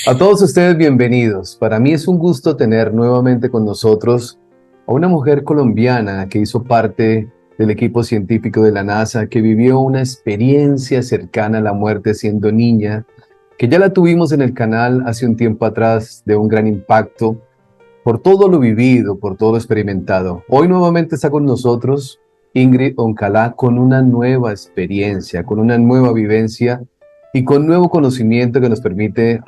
A todos ustedes bienvenidos. Para mí es un gusto tener nuevamente con nosotros a una mujer colombiana que hizo parte del equipo científico de la NASA, que vivió una experiencia cercana a la muerte siendo niña, que ya la tuvimos en el canal hace un tiempo atrás, de un gran impacto por todo lo vivido, por todo lo experimentado. Hoy nuevamente está con nosotros Ingrid Oncalá con una nueva experiencia, con una nueva vivencia y con nuevo conocimiento que nos permite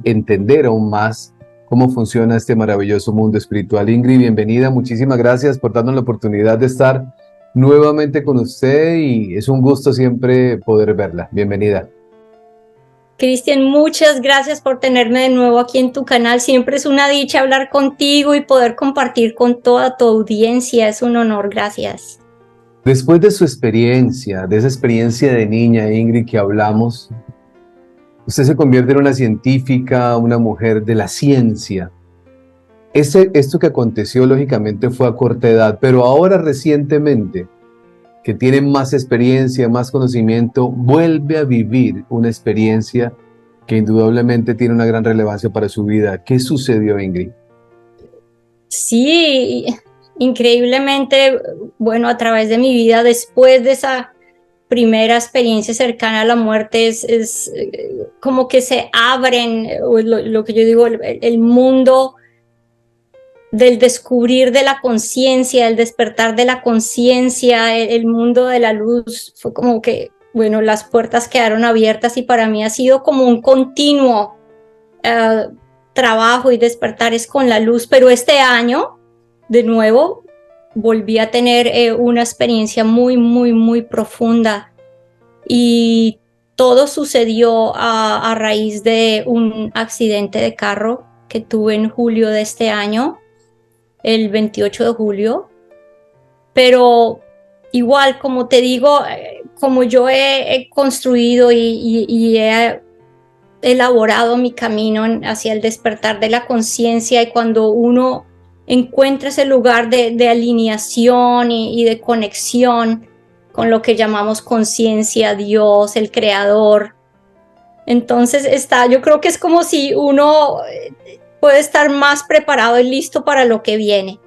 entender aún más cómo funciona este maravilloso mundo espiritual. Ingrid, bienvenida, muchísimas gracias por darnos la oportunidad de estar nuevamente con usted y es un gusto siempre poder verla. Bienvenida. Cristian, muchas gracias por tenerme de nuevo aquí en tu canal. Siempre es una dicha hablar contigo y poder compartir con toda tu audiencia. Es un honor, gracias. Después de su experiencia, de esa experiencia de niña, Ingrid, que hablamos, usted se convierte en una científica, una mujer de la ciencia. Esto que aconteció lógicamente fue a corta edad, pero ahora recientemente, que tiene más experiencia, más conocimiento, vuelve a vivir una experiencia que indudablemente tiene una gran relevancia para su vida. ¿Qué sucedió, Ingrid? Sí, increíblemente, bueno, a través de mi vida, después de esa primera experiencia cercana a la muerte, es como que se abren, lo que yo digo, el mundo del descubrir de la conciencia, el despertar de la conciencia, el mundo de la luz. Fue como que, bueno, las puertas quedaron abiertas y para mí ha sido como un continuo trabajo y despertares con la luz. Pero este año, de nuevo, volví a tener una experiencia muy, muy, muy profunda y todo sucedió a raíz de un accidente de carro que tuve en julio de este año, el 28 de julio, pero igual, como te digo, como yo he construido y he elaborado mi camino hacia el despertar de la conciencia, y cuando uno encuentra ese lugar de alineación y de conexión con lo que llamamos conciencia, Dios, el creador, entonces yo creo que es como si uno puede estar más preparado y listo para lo que viene.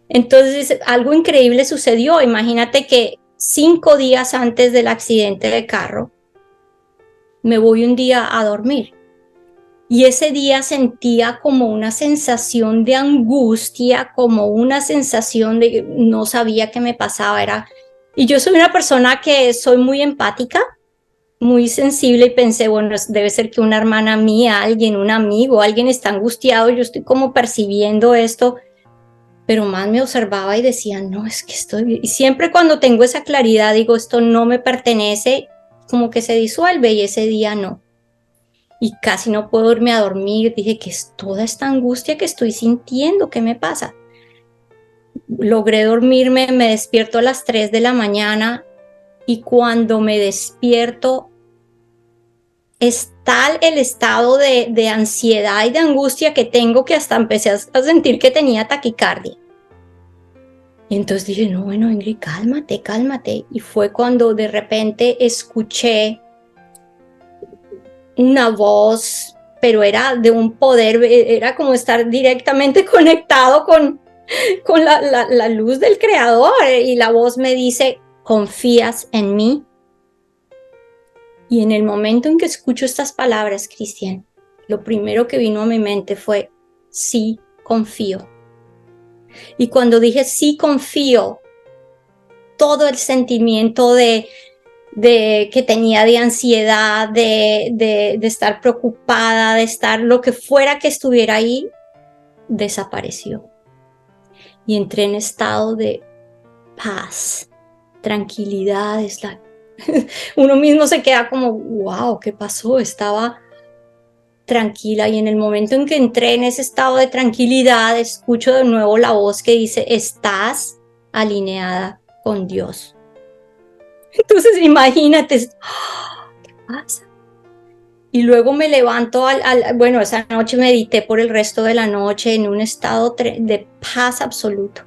Entonces, algo increíble sucedió. Imagínate que 5 días antes del accidente de carro, me voy un día a dormir. Y ese día sentía como una sensación de angustia, como una sensación de que no sabía qué me pasaba. Y yo soy una persona que soy muy empática, muy sensible, y pensé, bueno, debe ser que una hermana mía, alguien, un amigo, alguien está angustiado, yo estoy como percibiendo esto, pero más me observaba y decía, no, es que y siempre cuando tengo esa claridad digo, esto no me pertenece, como que se disuelve, y ese día no. Y casi no puedo irme a dormir, dije, ¿qué es toda esta angustia que estoy sintiendo? ¿Qué me pasa? Logré dormirme, me despierto a las 3 de la mañana, y cuando me despierto es tal el estado de ansiedad y de angustia que tengo que hasta empecé a sentir que tenía taquicardia. Y entonces dije, no, bueno, Ingrid, cálmate, cálmate. Y fue cuando de repente escuché una voz, pero era de un poder, era como estar directamente conectado con la luz del creador. Y la voz me dice, ¿confías en mí? Y en el momento en que escucho estas palabras, Cristian, lo primero que vino a mi mente fue, sí, confío. Y cuando dije sí, confío, todo el sentimiento de que tenía de ansiedad, de estar preocupada, de estar lo que fuera que estuviera ahí, desapareció. Y entré en estado de paz, tranquilidad. Uno mismo se queda como, wow, ¿qué pasó? Estaba tranquila, y en el momento en que entré en ese estado de tranquilidad, escucho de nuevo la voz que dice, estás alineada con Dios. Entonces imagínate, ¿qué pasa? Y luego me levanto, bueno, esa noche medité por el resto de la noche en un estado de paz absoluto.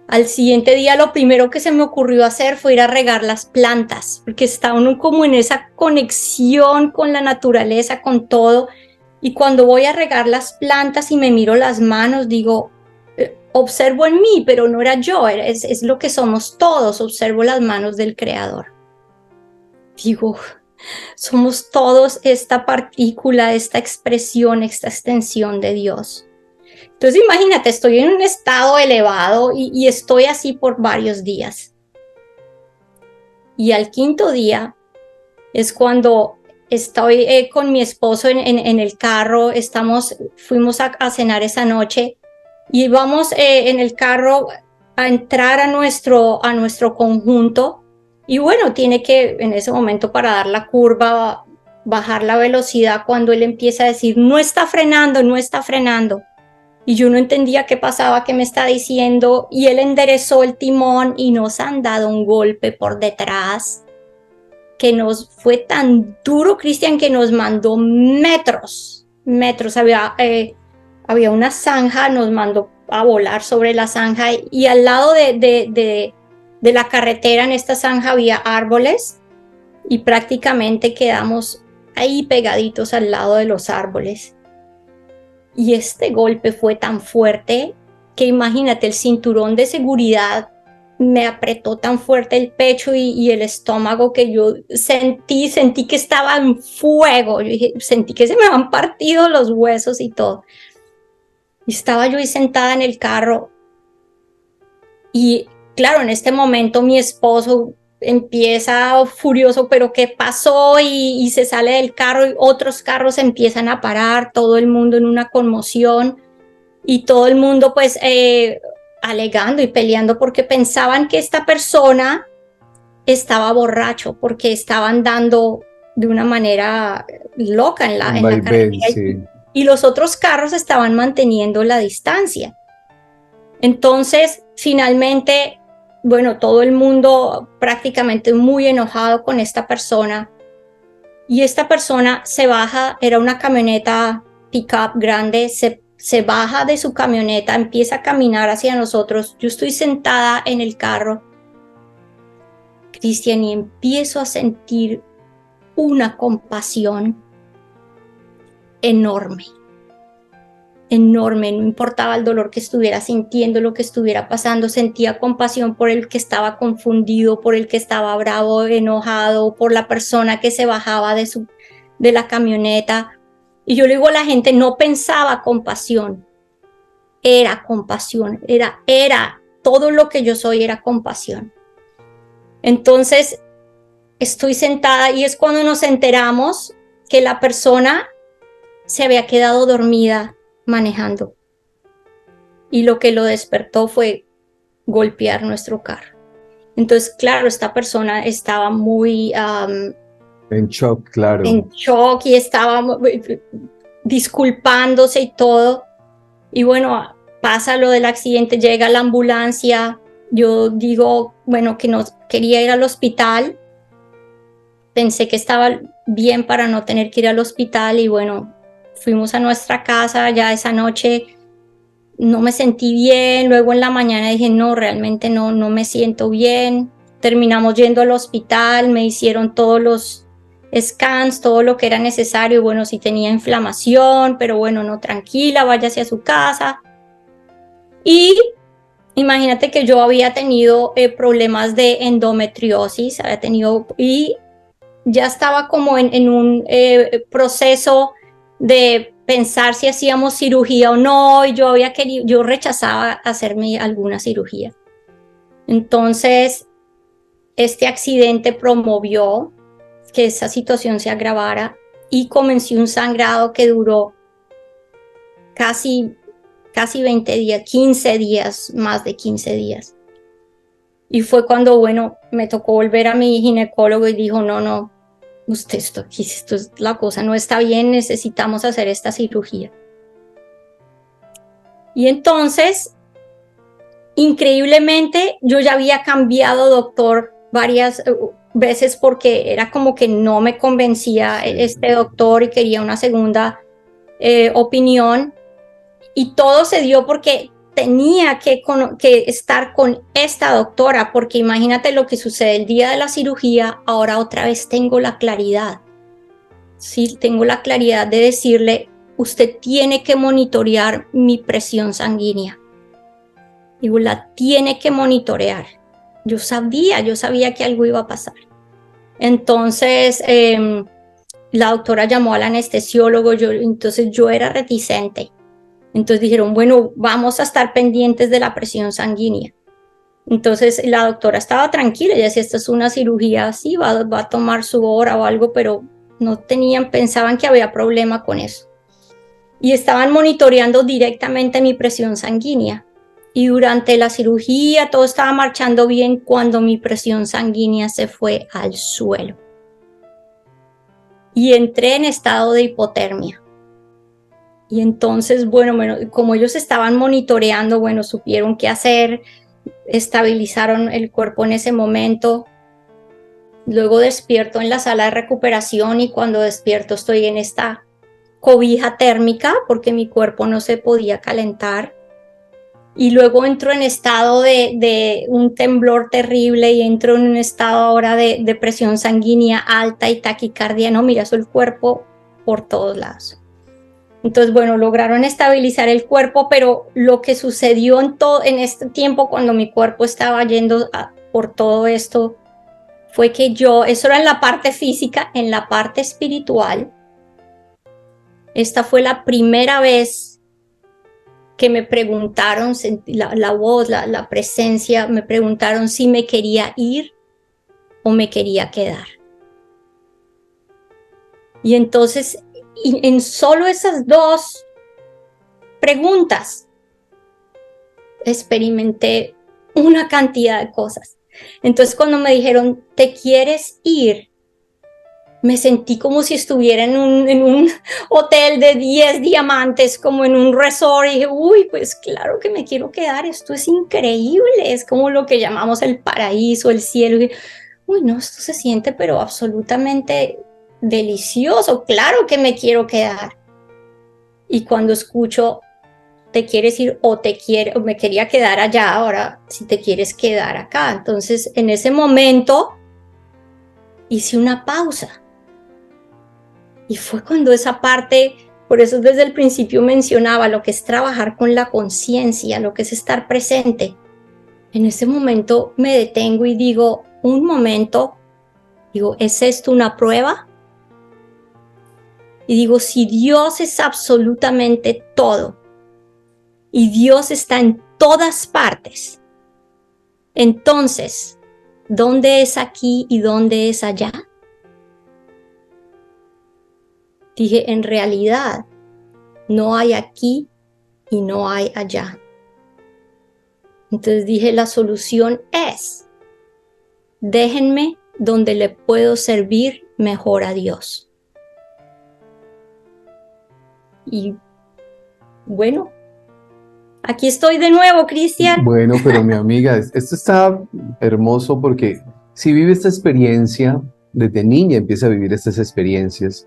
Al siguiente día lo primero que se me ocurrió hacer fue ir a regar las plantas, porque está uno como en esa conexión con la naturaleza, con todo. Y cuando voy a regar las plantas y me miro las manos, digo, observo en mí, pero no era yo, es lo que somos todos, observo las manos del Creador. Digo, somos todos esta partícula, esta expresión, esta extensión de Dios. Entonces imagínate, estoy en un estado elevado y estoy así por varios días. Y al quinto día es cuando estoy con mi esposo en el carro, fuimos a cenar esa noche y vamos en el carro a entrar a nuestro conjunto. Y bueno, tiene que en ese momento para dar la curva, bajar la velocidad cuando él empieza a decir, no está frenando, no está frenando. Y yo no entendía qué pasaba, qué me está diciendo. Y él enderezó el timón y nos han dado un golpe por detrás que nos fue tan duro, Cristian, que nos mandó metros. Había una zanja, nos mandó a volar sobre la zanja y al lado de la carretera en esta zanja había árboles y prácticamente quedamos ahí pegaditos al lado de los árboles. Y este golpe fue tan fuerte que imagínate, el cinturón de seguridad me apretó tan fuerte el pecho y el estómago que yo sentí que estaba en fuego. Yo dije, sentí que se me habían partido los huesos y todo. Y estaba yo ahí sentada en el carro y claro, en este momento mi esposo empieza furioso, pero ¿qué pasó? Y se sale del carro y otros carros empiezan a parar, todo el mundo en una conmoción y todo el mundo pues alegando y peleando porque pensaban que esta persona estaba borracho, porque estaba andando de una manera loca en la carretera sí. y los otros carros estaban manteniendo la distancia. Entonces, finalmente, bueno, todo el mundo prácticamente muy enojado con esta persona y esta persona se baja, era una camioneta pick-up grande, se baja de su camioneta, empieza a caminar hacia nosotros. Yo estoy sentada en el carro, Cristian, y empiezo a sentir una compasión enorme, enorme. No importaba el dolor que estuviera sintiendo, lo que estuviera pasando, sentía compasión por el que estaba confundido, por el que estaba bravo, enojado, por la persona que se bajaba de la camioneta. Y yo le digo a la gente, no pensaba compasión, era compasión, era todo lo que yo soy, era compasión. Entonces estoy sentada y es cuando nos enteramos que la persona se había quedado dormida manejando y lo que lo despertó fue golpear nuestro carro. Entonces, claro, esta persona estaba muy en shock, claro. En shock y estaba disculpándose y todo. Y bueno, pasa lo del accidente, llega la ambulancia. Yo digo, bueno, que no quería ir al hospital. Pensé que estaba bien para no tener que ir al hospital y bueno, fuimos a nuestra casa ya esa noche. No me sentí bien, luego en la mañana dije, no, realmente no me siento bien. Terminamos yendo al hospital, me hicieron todos los scans, todo lo que era necesario. Bueno, sí tenía inflamación, pero bueno, no, tranquila, váyase a su casa. Y imagínate que yo había tenido problemas de endometriosis, y ya estaba como en un proceso de pensar si hacíamos cirugía o no, y yo rechazaba hacerme alguna cirugía. Entonces, este accidente promovió que esa situación se agravara y comencé un sangrado que duró casi 20 días, 15 días, más de 15 días. Y fue cuando, bueno, me tocó volver a mi ginecólogo y dijo, no, esto es la cosa, no está bien, necesitamos hacer esta cirugía. Y entonces, increíblemente, yo ya había cambiado doctor varias veces porque era como que no me convencía este doctor y quería una segunda opinión. Y todo se dio porque tenía que estar con esta doctora, porque imagínate lo que sucede el día de la cirugía. Ahora otra vez tengo la claridad. Sí, tengo la claridad de decirle, usted tiene que monitorear mi presión sanguínea. Digo, la tiene que monitorear. Yo sabía que algo iba a pasar. Entonces, la doctora llamó al anestesiólogo, entonces yo era reticente. Entonces dijeron, bueno, vamos a estar pendientes de la presión sanguínea. Entonces la doctora estaba tranquila, ella decía, esta es una cirugía, sí, va a tomar su hora o algo, pero pensaban que había problema con eso. Y estaban monitoreando directamente mi presión sanguínea. Y durante la cirugía todo estaba marchando bien cuando mi presión sanguínea se fue al suelo. Y entré en estado de hipotermia. Y entonces, bueno, como ellos estaban monitoreando, bueno, supieron qué hacer, estabilizaron el cuerpo en ese momento. Luego despierto en la sala de recuperación y cuando despierto estoy en esta cobija térmica porque mi cuerpo no se podía calentar. Y luego entro en estado de un temblor terrible y entro en un estado ahora de presión sanguínea alta y taquicardia. No, mira, eso el cuerpo por todos lados. Entonces, bueno, lograron estabilizar el cuerpo, pero lo que sucedió en este tiempo cuando mi cuerpo estaba yendo por todo esto fue que eso era en la parte física, en la parte espiritual. Esta fue la primera vez que me preguntaron, la voz, la presencia, me preguntaron si me quería ir o me quería quedar. Y entonces, en solo esas dos preguntas, experimenté una cantidad de cosas. Entonces, cuando me dijeron, ¿te quieres ir? Me sentí como si estuviera en un hotel de 10 diamantes, como en un resort, y dije, uy, pues claro que me quiero quedar, esto es increíble, es como lo que llamamos el paraíso, el cielo. Y, uy, no, esto se siente pero absolutamente delicioso, claro que me quiero quedar. Y cuando escucho, ¿te quieres ir o me quería quedar allá, ahora si te quieres quedar acá? Entonces, en ese momento, hice una pausa. Y fue cuando esa parte, por eso desde el principio mencionaba lo que es trabajar con la conciencia, lo que es estar presente. En ese momento me detengo y digo, un momento, digo, ¿es esto una prueba? Y digo, si Dios es absolutamente todo y Dios está en todas partes, entonces, ¿dónde es aquí y dónde es allá? Dije, en realidad, no hay aquí y no hay allá. Entonces dije, la solución es, déjenme donde le puedo servir mejor a Dios. Y bueno, aquí estoy de nuevo, Cristian. Bueno, pero mi amiga, esto está hermoso porque si vive esta experiencia, desde niña empieza a vivir estas experiencias,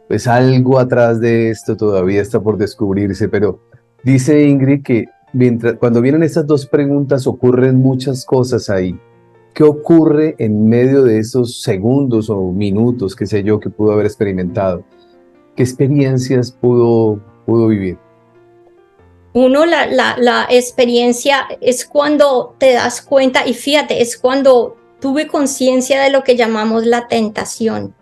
pues algo atrás de esto todavía está por descubrirse, pero dice Ingrid que cuando vienen estas dos preguntas ocurren muchas cosas ahí. ¿Qué ocurre en medio de esos segundos o minutos, qué sé yo, que pudo haber experimentado? ¿Qué experiencias pudo vivir? Uno, la experiencia es cuando te das cuenta, y fíjate, es cuando tuve conciencia de lo que llamamos la tentación.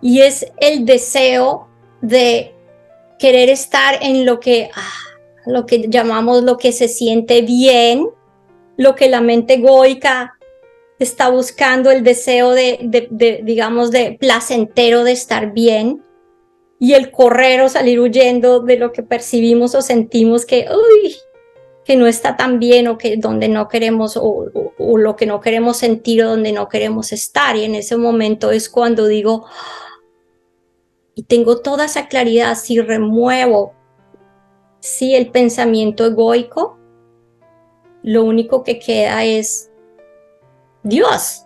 Y es el deseo de querer estar en lo que llamamos lo que se siente bien, lo que la mente egoica está buscando, el deseo digamos, de placentero de estar bien, y el correr o salir huyendo de lo que percibimos o sentimos que no está tan bien, o que donde no queremos, o lo que no queremos sentir, o donde no queremos estar. Y en ese momento es cuando digo, y tengo toda esa claridad, si remuevo el pensamiento egoico, lo único que queda es Dios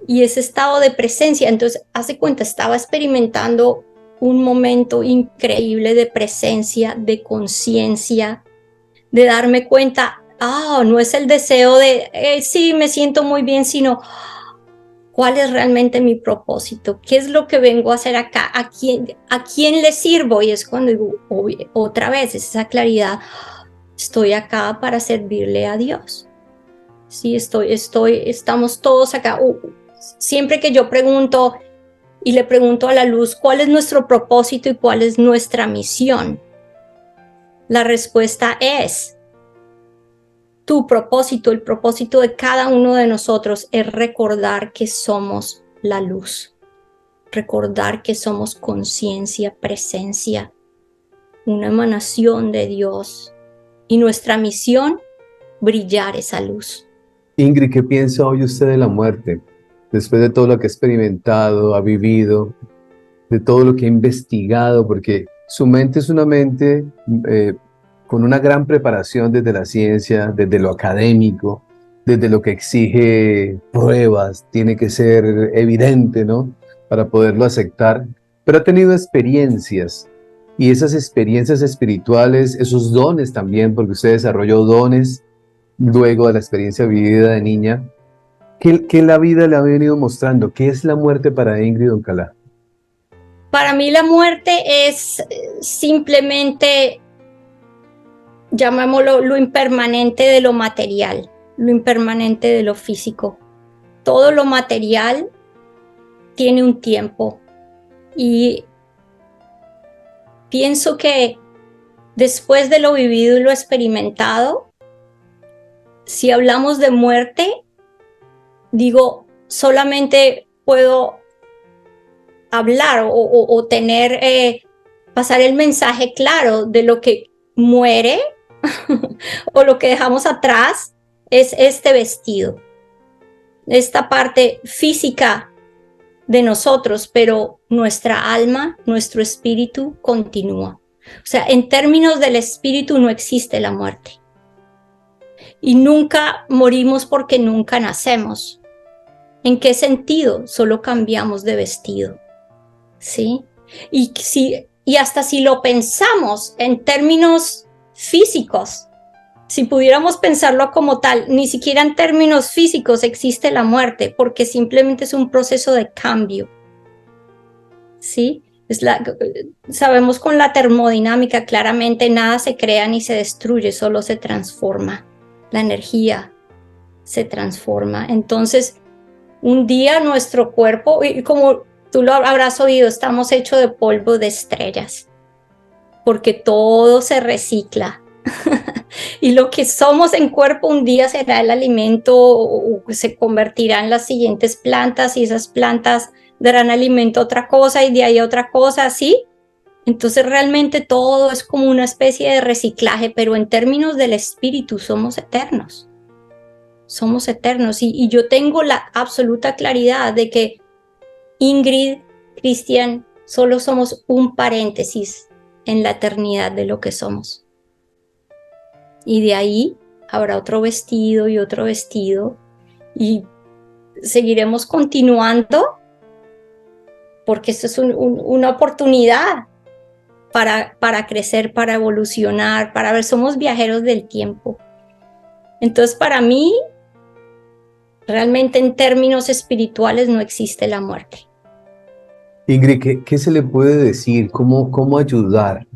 y ese estado de presencia. Entonces, hace cuenta, estaba experimentando un momento increíble de presencia, de conciencia, de darme cuenta, no es el deseo de sí, me siento muy bien, sino ¿Cuál es realmente mi propósito? ¿Qué es lo que vengo a hacer acá? ¿A quién le sirvo? Y es cuando digo, otra vez, es esa claridad. Estoy acá para servirle a Dios. Sí, estamos todos acá. Siempre que yo pregunto y le pregunto a la luz, ¿cuál es nuestro propósito y cuál es nuestra misión? La respuesta es, tu propósito, el propósito de cada uno de nosotros es recordar que somos la luz, recordar que somos conciencia, presencia, una emanación de Dios, y nuestra misión, brillar esa luz. Ingrid, ¿qué piensa hoy usted de la muerte? Después de todo lo que ha experimentado, ha vivido, de todo lo que ha investigado, porque su mente es una mente con una gran preparación desde la ciencia, desde lo académico, desde lo que exige pruebas, tiene que ser evidente, ¿no? Para poderlo aceptar, pero ha tenido experiencias, y esas experiencias espirituales, esos dones también, porque usted desarrolló dones luego de la experiencia vivida de niña. ¿Qué la vida le ha venido mostrando? ¿Qué es la muerte para Ingrid Oncalá? Para mí la muerte es simplemente, llamémoslo, lo impermanente de lo material, lo impermanente de lo físico. Todo lo material tiene un tiempo, y pienso que después de lo vivido y lo experimentado, si hablamos de muerte, digo, solamente puedo hablar o tener, pasar el mensaje claro de lo que muere o lo que dejamos atrás es este vestido, esta parte física de nosotros, pero nuestra alma, nuestro espíritu continúa. O sea, en términos del espíritu no existe la muerte. Y nunca morimos porque nunca nacemos. ¿En qué sentido? Solo cambiamos de vestido. ¿Sí? Y hasta si lo pensamos en términos físicos, si pudiéramos pensarlo como tal, ni siquiera en términos físicos existe la muerte, porque simplemente es un proceso de cambio. ¿Sí? Sabemos con la termodinámica claramente nada se crea ni se destruye, solo se transforma. La energía se transforma. Entonces, un día nuestro cuerpo, y como tú lo habrás oído, estamos hechos de polvo de estrellas, porque todo se recicla. Y lo que somos en cuerpo un día será el alimento, o se convertirá en las siguientes plantas, y esas plantas darán alimento a otra cosa y de ahí a otra cosa, ¿sí? Entonces realmente todo es como una especie de reciclaje, pero en términos del espíritu somos eternos. Somos eternos, y yo tengo la absoluta claridad de que Ingrid, Cristian, solo somos un paréntesis en la eternidad de lo que somos. Y de ahí habrá otro vestido y otro vestido, y seguiremos continuando, porque esto es una oportunidad para crecer, para evolucionar, para ver, somos viajeros del tiempo. Entonces, para mí, realmente en términos espirituales no existe la muerte. Ingrid, ¿qué se le puede decir? ¿Cómo ayudar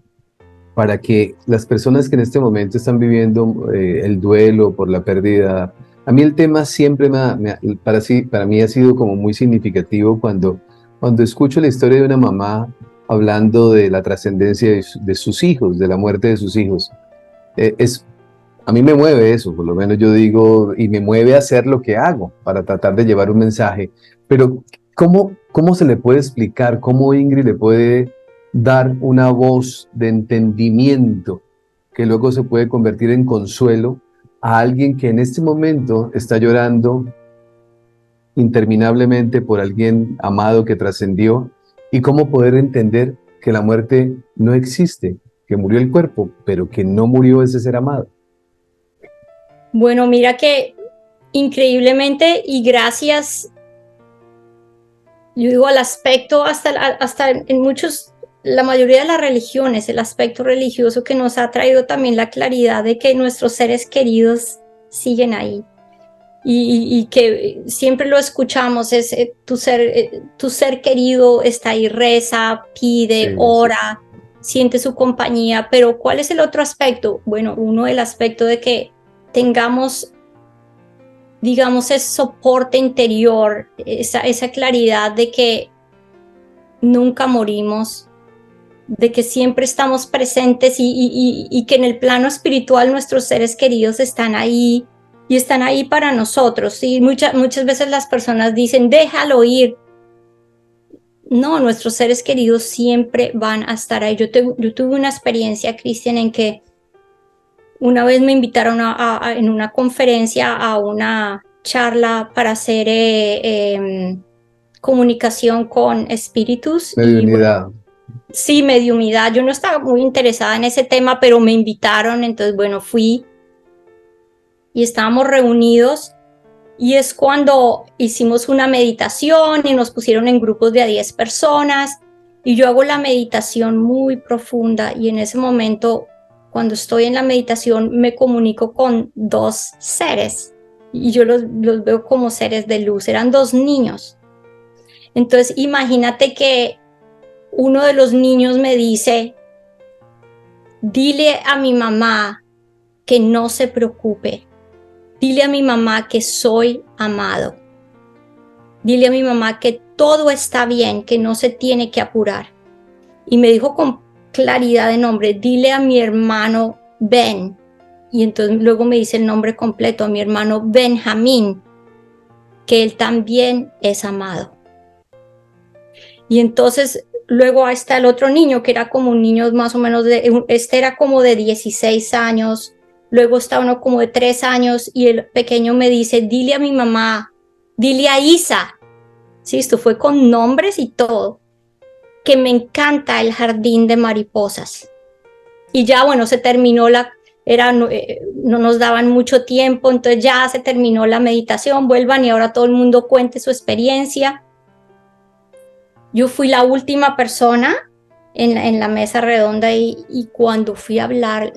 para que las personas que en este momento están viviendo el duelo por la pérdida? A mí el tema siempre para mí ha sido como muy significativo cuando escucho la historia de una mamá hablando de la trascendencia de sus hijos, de la muerte de sus hijos. A mí me mueve eso, por lo menos yo digo, y me mueve a hacer lo que hago para tratar de llevar un mensaje. Pero, ¿cómo se le puede explicar? ¿Cómo Ingrid le puede dar una voz de entendimiento que luego se puede convertir en consuelo a alguien que en este momento está llorando interminablemente por alguien amado que trascendió? ¿Y cómo poder entender que la muerte no existe, que murió el cuerpo, pero que no murió ese ser amado? Bueno, mira que increíblemente, y gracias, yo digo, al aspecto, hasta en muchos, la mayoría de las religiones, el aspecto religioso que nos ha traído también la claridad de que nuestros seres queridos siguen ahí. y que siempre lo escuchamos, es tu ser querido está ahí, reza, pide, Sí, ora, siente su compañía, pero ¿cuál es el otro aspecto? Bueno, uno, el aspecto de que tengamos, digamos, ese soporte interior, esa claridad de que nunca morimos, de que siempre estamos presentes y que en el plano espiritual nuestros seres queridos están ahí y están ahí para nosotros. Y muchas veces las personas dicen, déjalo ir. No, nuestros seres queridos siempre van a estar ahí. Yo tuve una experiencia, Cristian, en que una vez me invitaron en una conferencia a una charla para hacer comunicación con espíritus. Y bueno, mediunidad. sí, mediumidad. Yo no estaba muy interesada en ese tema, pero me invitaron, entonces, bueno, fui y estábamos reunidos y es cuando hicimos una meditación y nos pusieron en grupos de a 10 personas y yo hago la meditación muy profunda y en ese momento, cuando estoy en la meditación, me comunico con dos seres y yo los veo como seres de luz, eran dos niños. Entonces, imagínate que uno de los niños me dice, dile a mi mamá que no se preocupe. Dile a mi mamá que soy amado. Dile a mi mamá que todo está bien, que no se tiene que apurar. Y me dijo con claridad de nombre, dile a mi hermano Ben. Y entonces luego me dice el nombre completo, a mi hermano Benjamín, que él también es amado. Y entonces luego está el otro niño, que era como un niño más o menos, este era como de 16 años, luego está uno como de 3 años y el pequeño me dice, dile a mi mamá, dile a Isa, sí, esto fue con nombres y todo, que me encanta el jardín de mariposas. Y ya bueno, se terminó no nos daban mucho tiempo, entonces ya se terminó la meditación, vuelvan y ahora todo el mundo cuente su experiencia. Yo fui la última persona en la mesa redonda y cuando fui a hablar,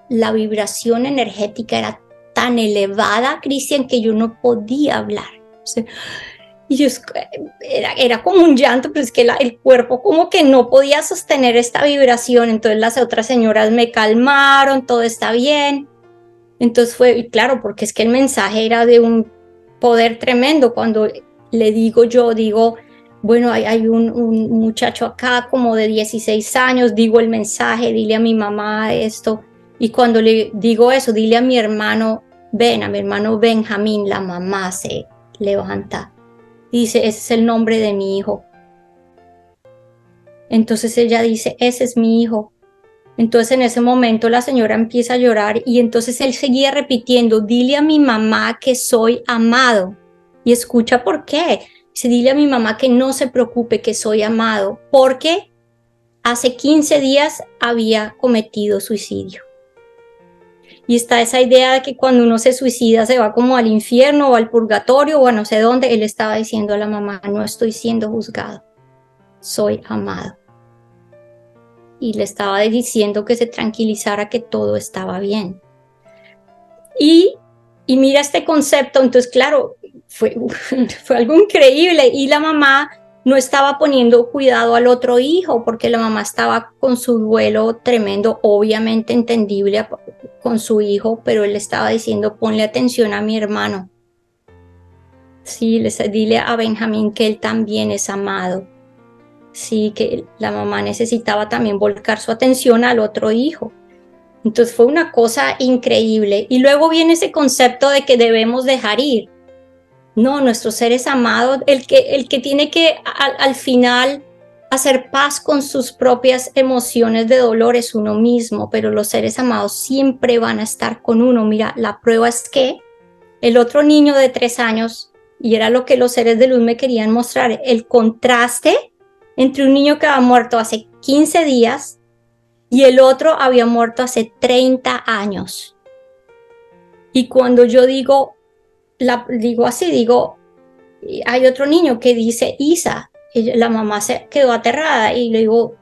la vibración energética era tan elevada, Cristian, que yo no podía hablar. O sea, y yo, era como un llanto, pero es que el cuerpo como que no podía sostener esta vibración. Entonces las otras señoras me calmaron, todo está bien. Entonces fue, claro, porque es que el mensaje era de un poder tremendo. Cuando le digo, bueno, hay un muchacho acá como de 16 años, digo el mensaje, dile a mi mamá esto. Y cuando le digo eso, dile a mi hermano Ben, a mi hermano Benjamín, la mamá se levanta. Dice, ese es el nombre de mi hijo. Entonces ella dice, ese es mi hijo. Entonces en ese momento la señora empieza a llorar y entonces él seguía repitiendo, dile a mi mamá que soy amado. Y escucha por qué. Dice, dile a mi mamá que no se preocupe, que soy amado, porque hace 15 días había cometido suicidio. Y está esa idea de que cuando uno se suicida se va como al infierno o al purgatorio o a no sé dónde. Él estaba diciendo a la mamá, no estoy siendo juzgado, soy amado. Y le estaba diciendo que se tranquilizara, que todo estaba bien. Y mira este concepto, entonces claro, fue algo increíble y la mamá no estaba poniendo cuidado al otro hijo porque la mamá estaba con su duelo tremendo, obviamente entendible con su hijo, pero él estaba diciendo, ponle atención a mi hermano. Sí, dile a Benjamín que él también es amado. Sí, que la mamá necesitaba también volcar su atención al otro hijo. Entonces fue una cosa increíble. Y luego viene ese concepto de que debemos dejar ir. No, nuestros seres amados, el que tiene que al final hacer paz con sus propias emociones de dolor es uno mismo, pero los seres amados siempre van a estar con uno. Mira, la prueba es que el otro niño de 3 años, y era lo que los seres de luz me querían mostrar, el contraste entre un niño que había muerto hace 15 días y el otro había muerto hace 30 años. Y cuando yo digo así, hay otro niño que dice Isa, y la mamá se quedó aterrada y le digo,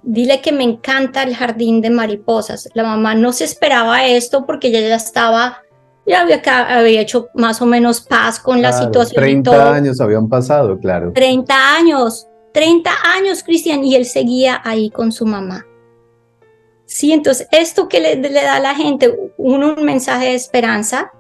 dile que me encanta el jardín de mariposas. La mamá no se esperaba esto porque ella ya estaba Ya había hecho más o menos paz con la Claro, situación y 30 todo. años habían pasado, claro. 30 años, Cristian, y él seguía ahí con su mamá. Sí, entonces esto que le da a la gente, un mensaje de esperanza.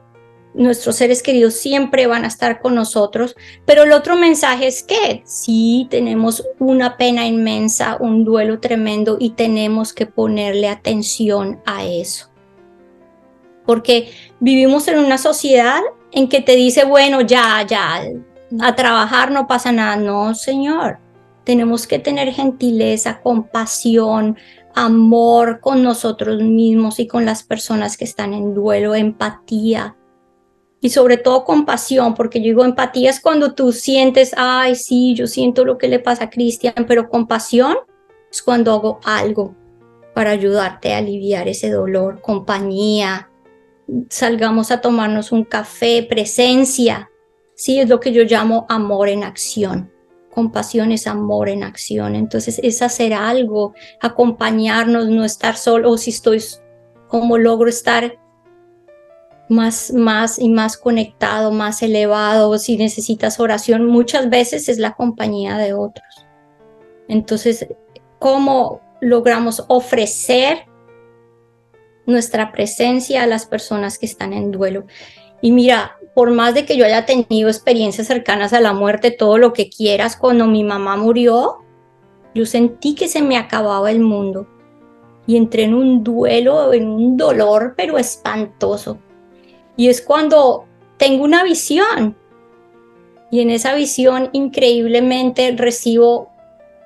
Nuestros seres queridos siempre van a estar con nosotros, pero el otro mensaje es que sí tenemos una pena inmensa, un duelo tremendo y tenemos que ponerle atención a eso. Porque vivimos en una sociedad en que te dice, bueno, ya, a trabajar no pasa nada. No, señor. Tenemos que tener gentileza, compasión, amor con nosotros mismos y con las personas que están en duelo, empatía. Y sobre todo compasión, porque yo digo, empatía es cuando tú sientes, ay, sí, yo siento lo que le pasa a Cristian, pero compasión es cuando hago algo para ayudarte a aliviar ese dolor, compañía, salgamos a tomarnos un café, presencia, sí, es lo que yo llamo amor en acción. Compasión es amor en acción, entonces es hacer algo, acompañarnos, no estar solo, o si estoy, como logro estar más y más conectado, más elevado, si necesitas oración, muchas veces es la compañía de otros. Entonces, ¿cómo logramos ofrecer nuestra presencia a las personas que están en duelo? Y mira, por más de que yo haya tenido experiencias cercanas a la muerte, todo lo que quieras, cuando mi mamá murió, yo sentí que se me acababa el mundo y entré en un duelo, en un dolor, pero espantoso. Y es cuando tengo una visión y en esa visión increíblemente recibo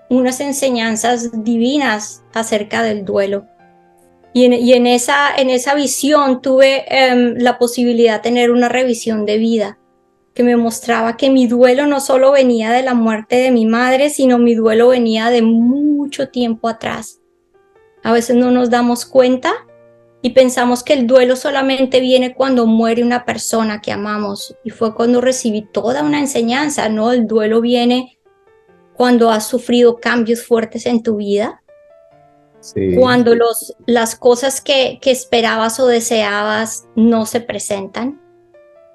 unas enseñanzas divinas acerca del duelo. Y en esa visión tuve la posibilidad de tener una revisión de vida que me mostraba que mi duelo no solo venía de la muerte de mi madre, sino mi duelo venía de mucho tiempo atrás. A veces no nos damos cuenta y pensamos que el duelo solamente viene cuando muere una persona que amamos. Y fue cuando recibí toda una enseñanza, ¿no? El duelo viene cuando has sufrido cambios fuertes en tu vida, Sí. cuando las cosas que esperabas o deseabas no se presentan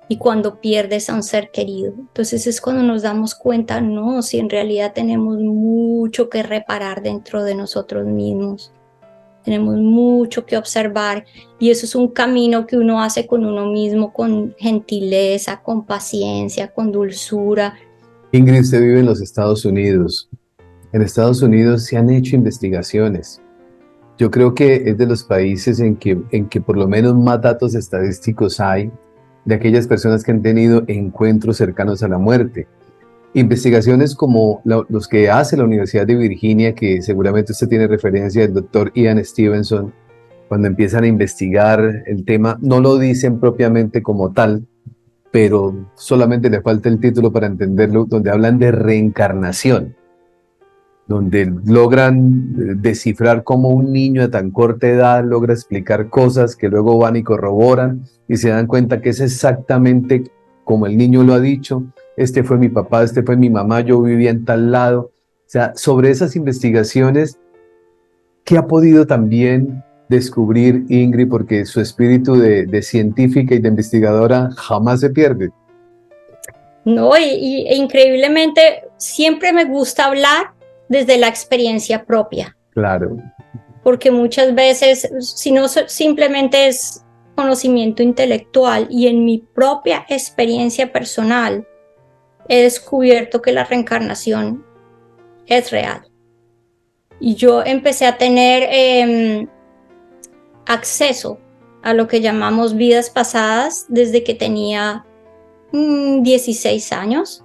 y cuando pierdes a un ser querido. Entonces es cuando nos damos cuenta, no, si en realidad tenemos mucho que reparar dentro de nosotros mismos. Tenemos mucho que observar y eso es un camino que uno hace con uno mismo, con gentileza, con paciencia, con dulzura. Ingrid, usted vive en los Estados Unidos. En Estados Unidos se han hecho investigaciones. Yo creo que es de los países en que por lo menos más datos estadísticos hay de aquellas personas que han tenido encuentros cercanos a la muerte. Investigaciones como los que hace la Universidad de Virginia, que seguramente usted tiene referencia del doctor Ian Stevenson, cuando empiezan a investigar el tema, no lo dicen propiamente como tal, pero solamente le falta el título para entenderlo, donde hablan de reencarnación, donde logran descifrar cómo un niño a tan corta edad logra explicar cosas que luego van y corroboran y se dan cuenta que es exactamente como el niño lo ha dicho, este fue mi papá, este fue mi mamá, yo vivía en tal lado. O sea, sobre esas investigaciones, ¿qué ha podido también descubrir Ingrid? Porque su espíritu de científica y de investigadora jamás se pierde. No, e increíblemente siempre me gusta hablar desde la experiencia propia, Claro, porque muchas veces, si no simplemente es conocimiento intelectual y en mi propia experiencia personal, he descubierto que la reencarnación es real. Y yo empecé a tener acceso a lo que llamamos vidas pasadas desde que tenía 16 años.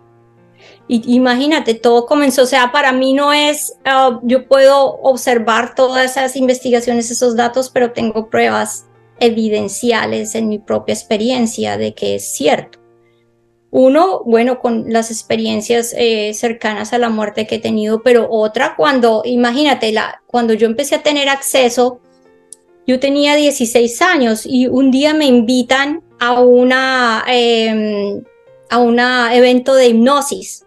Y imagínate, todo comenzó, o sea, para mí no es, yo puedo observar todas esas investigaciones, esos datos, pero tengo pruebas evidenciales en mi propia experiencia de que es cierto. Uno, bueno, con las experiencias cercanas a la muerte que he tenido, pero otra cuando, imagínate, cuando yo empecé a tener acceso, yo tenía 16 años y un día me invitan a una evento de hipnosis.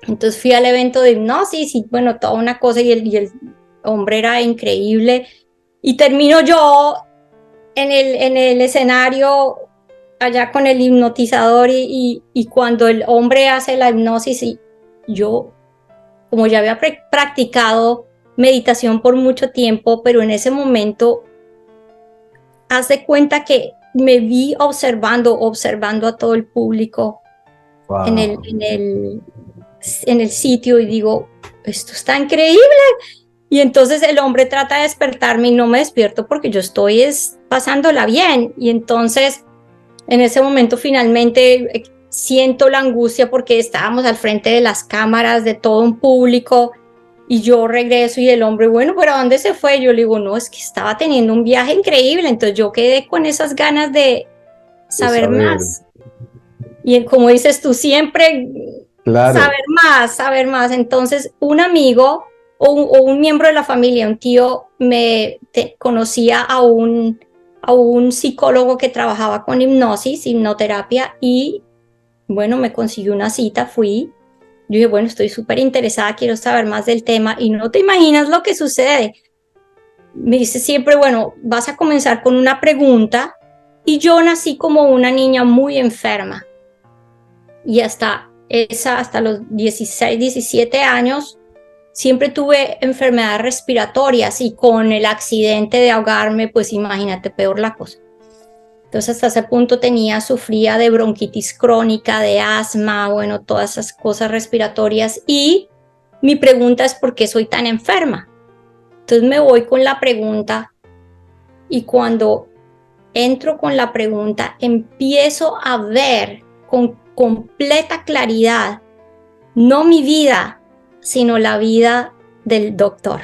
Entonces fui al evento de hipnosis y bueno, toda una cosa y el hombre era increíble. Y termino yo en el escenario allá con el hipnotizador y cuando el hombre hace la hipnosis y yo, como ya había practicado meditación por mucho tiempo, pero en ese momento, haz de cuenta que me vi observando a todo el público en Wow. el sitio y digo, esto está increíble. Y entonces el hombre trata de despertarme y no me despierto porque yo estoy pasándola bien. Y entonces en ese momento finalmente siento la angustia porque estábamos al frente de las cámaras de todo un público y yo regreso y el hombre, bueno, pero ¿a dónde se fue? Yo le digo, no, es que estaba teniendo un viaje increíble. Entonces yo quedé con esas ganas de De saber saber. más. Y como dices tú, siempre Claro. saber más. Entonces un amigo o un miembro de la familia, un tío, conocía a un psicólogo que trabajaba con hipnosis, hipnoterapia, y bueno, me consiguió una cita, fui. Yo dije, bueno, estoy súper interesada, quiero saber más del tema, y no te imaginas lo que sucede. Me dice siempre, bueno, vas a comenzar con una pregunta, y yo nací como una niña muy enferma, y hasta los 16, 17 años, siempre tuve enfermedades respiratorias y con el accidente de ahogarme, pues imagínate, peor la cosa. Entonces hasta ese punto sufría de bronquitis crónica, de asma, bueno, todas esas cosas respiratorias. Y mi pregunta es, ¿por qué soy tan enferma? Entonces me voy con la pregunta y cuando entro con la pregunta, empiezo a ver con completa claridad, no mi vida, sino la vida del doctor.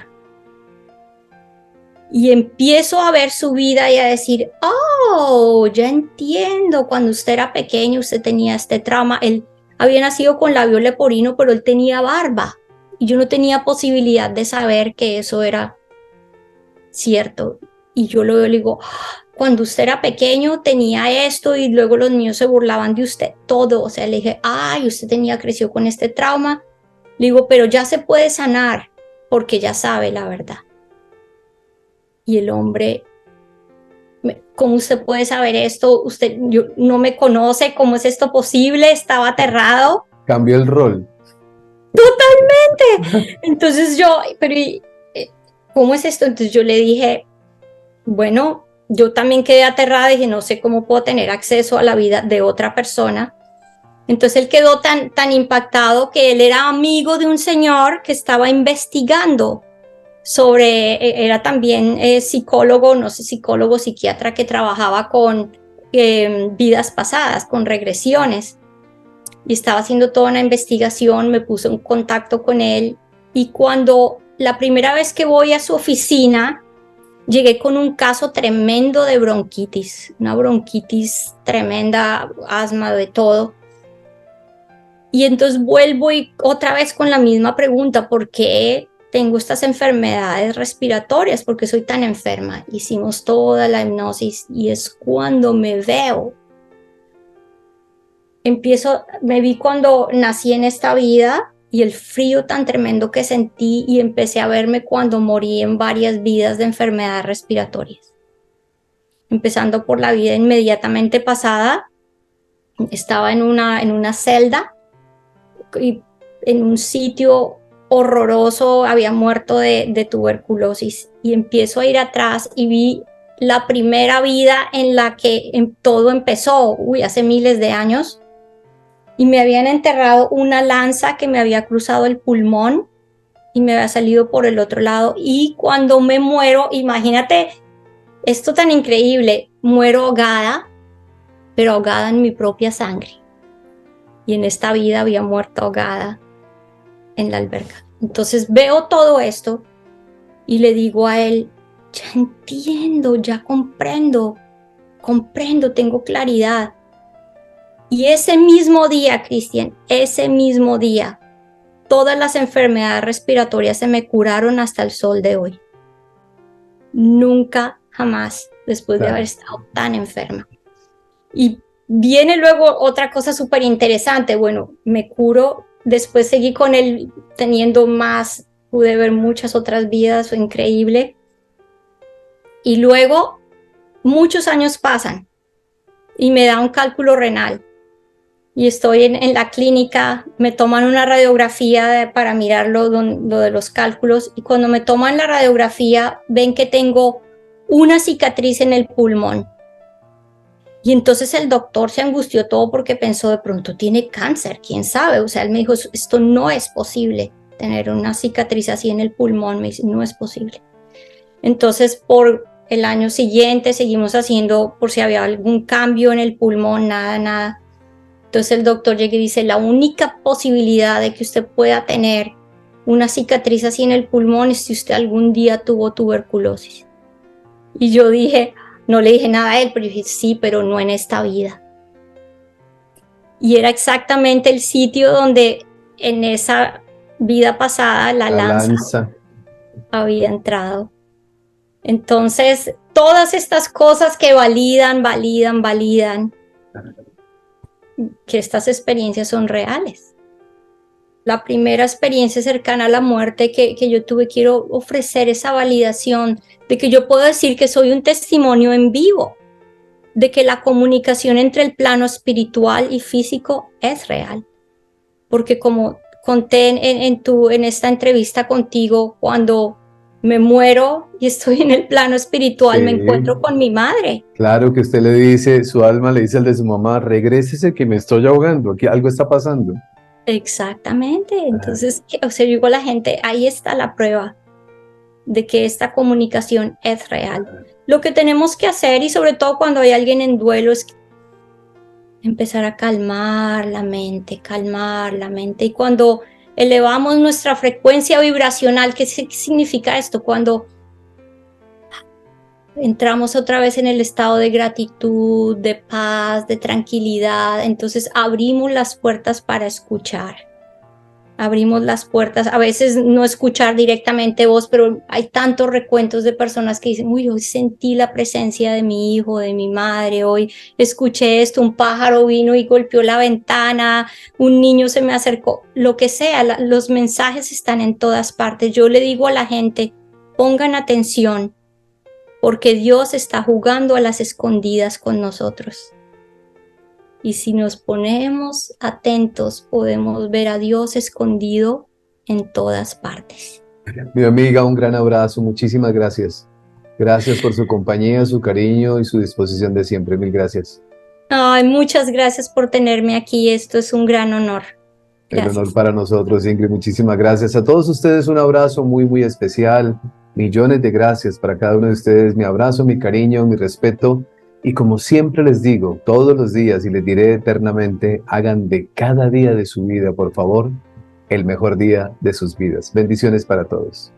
Y empiezo a ver su vida y a decir, oh, ya entiendo, cuando usted era pequeño usted tenía este trauma. Él había nacido con labio leporino, pero él tenía barba y yo no tenía posibilidad de saber que eso era cierto. Y yo le digo, cuando usted era pequeño tenía esto y luego los niños se burlaban de usted, todo. O sea, le dije, ay, usted creció con este trauma. Le digo, pero ya se puede sanar porque ya sabe la verdad. Y el hombre, ¿cómo usted puede saber esto? Usted no me conoce, ¿cómo es esto posible? Estaba aterrado. Cambió el rol. Totalmente. Entonces pero ¿cómo es esto? Entonces yo le dije, bueno, yo también quedé aterrada, dije, no sé cómo puedo tener acceso a la vida de otra persona. Entonces él quedó tan impactado que él era amigo de un señor que estaba investigando era también psicólogo, no sé, psicólogo, psiquiatra, que trabajaba con vidas pasadas, con regresiones. Y estaba haciendo toda una investigación, me puse en contacto con él. Y cuando la primera vez que voy a su oficina, llegué con un caso tremendo de bronquitis, una bronquitis tremenda, asma, de todo. Y entonces vuelvo y otra vez con la misma pregunta, ¿por qué tengo estas enfermedades respiratorias? ¿Por qué soy tan enferma? Hicimos toda la hipnosis y es cuando me veo. Me vi cuando nací en esta vida y el frío tan tremendo que sentí y empecé a verme cuando morí en varias vidas de enfermedades respiratorias. Empezando por la vida inmediatamente pasada, estaba en una celda y en un sitio horroroso, había muerto de tuberculosis y empiezo a ir atrás y vi la primera vida en la que todo empezó, hace miles de años, y me habían enterrado una lanza que me había cruzado el pulmón y me había salido por el otro lado, y cuando me muero, imagínate esto tan increíble, muero ahogada, pero ahogada en mi propia sangre. Y en esta vida había muerto ahogada en la alberca. Entonces veo todo esto y le digo a él, ya entiendo, ya comprendo, tengo claridad. Y ese mismo día, Cristian, ese mismo día, todas las enfermedades respiratorias se me curaron hasta el sol de hoy. Nunca, jamás, después de haber estado tan enferma. Y viene luego otra cosa súper interesante. Bueno, me curo, después seguí con él teniendo más, pude ver muchas otras vidas, fue increíble. Y luego muchos años pasan y me da un cálculo renal. Y estoy en la clínica, me toman una radiografía para mirar lo de los cálculos, y cuando me toman la radiografía ven que tengo una cicatriz en el pulmón. Y entonces el doctor se angustió todo porque pensó, de pronto tiene cáncer, quién sabe. O sea, él me dijo, esto no es posible, tener una cicatriz así en el pulmón. Me dice, no es posible. Entonces, por el año siguiente seguimos haciendo por si había algún cambio en el pulmón, nada. Entonces el doctor llega y dice, la única posibilidad de que usted pueda tener una cicatriz así en el pulmón es si usted algún día tuvo tuberculosis. Y yo dije, no le dije nada a él, pero dije, sí, pero no en esta vida. Y era exactamente el sitio donde en esa vida pasada la lanza había entrado. Entonces, todas estas cosas que validan que estas experiencias son reales. La primera experiencia cercana a la muerte que yo tuve, quiero ofrecer esa validación de que yo puedo decir que soy un testimonio en vivo, de que la comunicación entre el plano espiritual y físico es real. Porque como conté en esta entrevista contigo, cuando me muero y estoy en el plano espiritual, sí, me encuentro con mi madre. Claro que usted le dice, su alma le dice al de su mamá, regrésese que me estoy ahogando, aquí algo está pasando. Exactamente. Entonces, o sea, yo digo a la gente, ahí está la prueba de que esta comunicación es real. Lo que tenemos que hacer, y sobre todo cuando hay alguien en duelo, es empezar a calmar la mente. Y cuando elevamos nuestra frecuencia vibracional, ¿qué significa esto? Cuando entramos otra vez en el estado de gratitud, de paz, de tranquilidad, entonces abrimos las puertas para escuchar. Abrimos las puertas, a veces no escuchar directamente voz, pero hay tantos recuentos de personas que dicen, uy, hoy sentí la presencia de mi hijo, de mi madre, hoy escuché esto, un pájaro vino y golpeó la ventana, un niño se me acercó, lo que sea, los mensajes están en todas partes. Yo le digo a la gente, pongan atención, porque Dios está jugando a las escondidas con nosotros. Y si nos ponemos atentos, podemos ver a Dios escondido en todas partes. Mi amiga, un gran abrazo, muchísimas gracias. Gracias por su compañía, su cariño y su disposición de siempre. Mil gracias. Ay, muchas gracias por tenerme aquí, esto es un gran honor. Gracias. El honor para nosotros, Ingrid, muchísimas gracias. A todos ustedes un abrazo muy, muy especial. Millones de gracias para cada uno de ustedes. Mi abrazo, mi cariño, mi respeto. Y como siempre les digo, todos los días, y les diré eternamente, hagan de cada día de su vida, por favor, el mejor día de sus vidas. Bendiciones para todos.